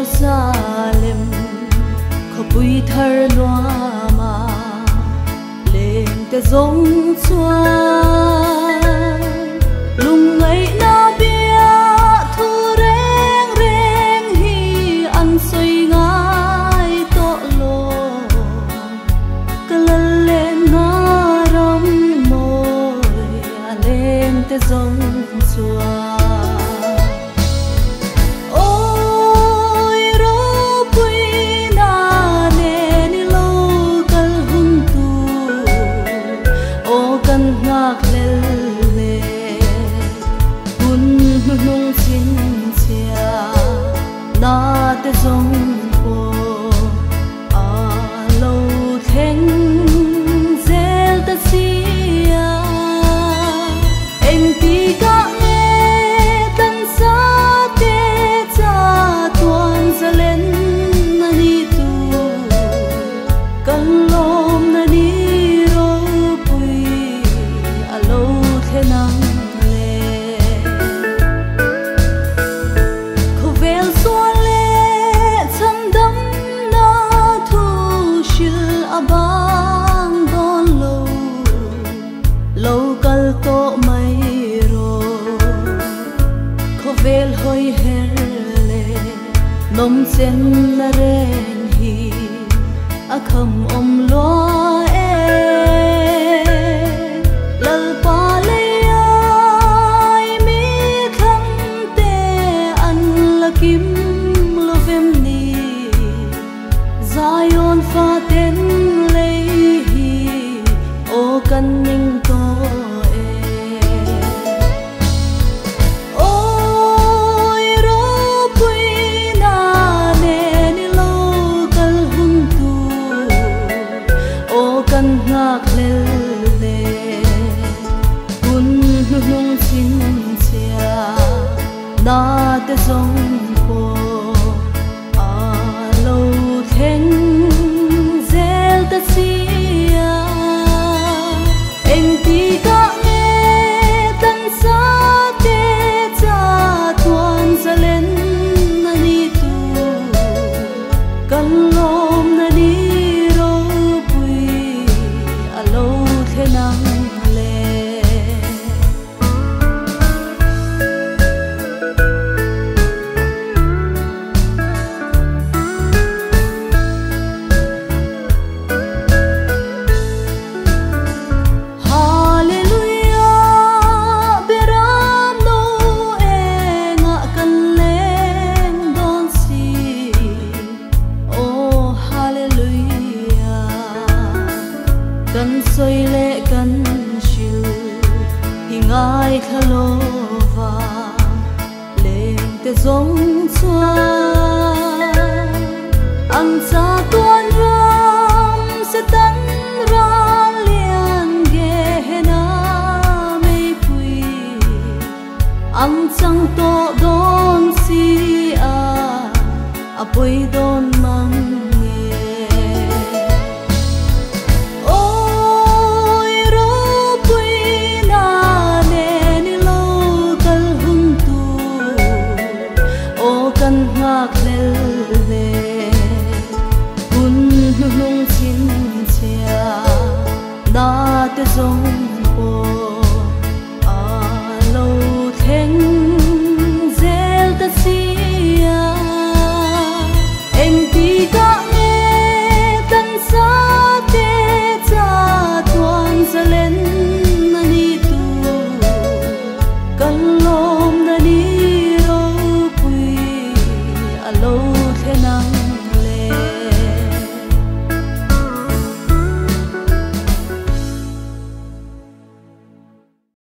Jerusalem khó bụi thar loa mà lên te giống xóa lùng ngày na bia thu reng reng hi ăn xoay ngai to lo cần lên na ram môi lên te giống xóa na te zong po a lo theng zel ta sia en ti ka nghe tan sa te cha tuan zalen na ni tu kan lom na ni ro pui a lo thenang abang don lâu kal to mai ro khovel hoi herle nom sen na ren hi akham om lo lal pa le ai mi kham te an lakim lovem ni Zion fa ten căn ninh to ôi ro quy na ne ni lo kal hun tu o kan ngak le le hun nung sin sia na te song po a lo theng zel ta si kan soi le kan shil hingai khalova leng te zong chua ang cha tuan ram se tan ra lian ge na mei pui ang chang to don si a poi don mang ngak le